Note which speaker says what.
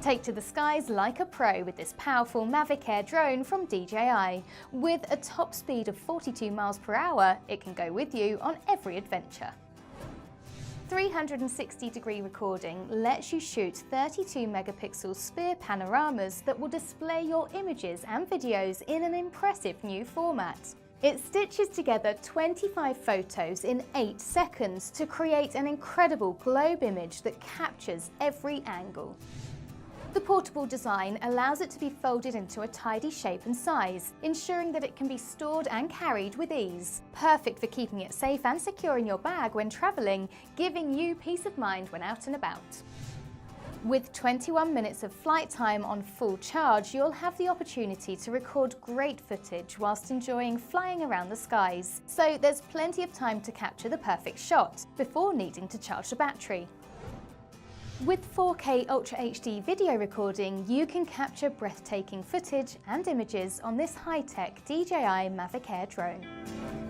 Speaker 1: Take to the skies like a pro with this powerful Mavic Air Drone from DJI. With a top speed of 42 miles per hour, it can go with you on every adventure. 360-degree recording lets you shoot 32 megapixel sphere panoramas that will display your images and videos in an impressive new format. It stitches together 25 photos in 8 seconds to create an incredible globe image that captures every angle. The portable design allows it to be folded into a tidy shape and size, ensuring that it can be stored and carried with ease. Perfect for keeping it safe and secure in your bag when traveling, giving you peace of mind when out and about. With 21 minutes of flight time on full charge, you'll have the opportunity to record great footage whilst enjoying flying around the skies. So there's plenty of time to capture the perfect shot before needing to charge the battery. With 4K ultraHD video recording, you can capture breathtaking footage and images on this high-tech DJI Mavic Air Drone.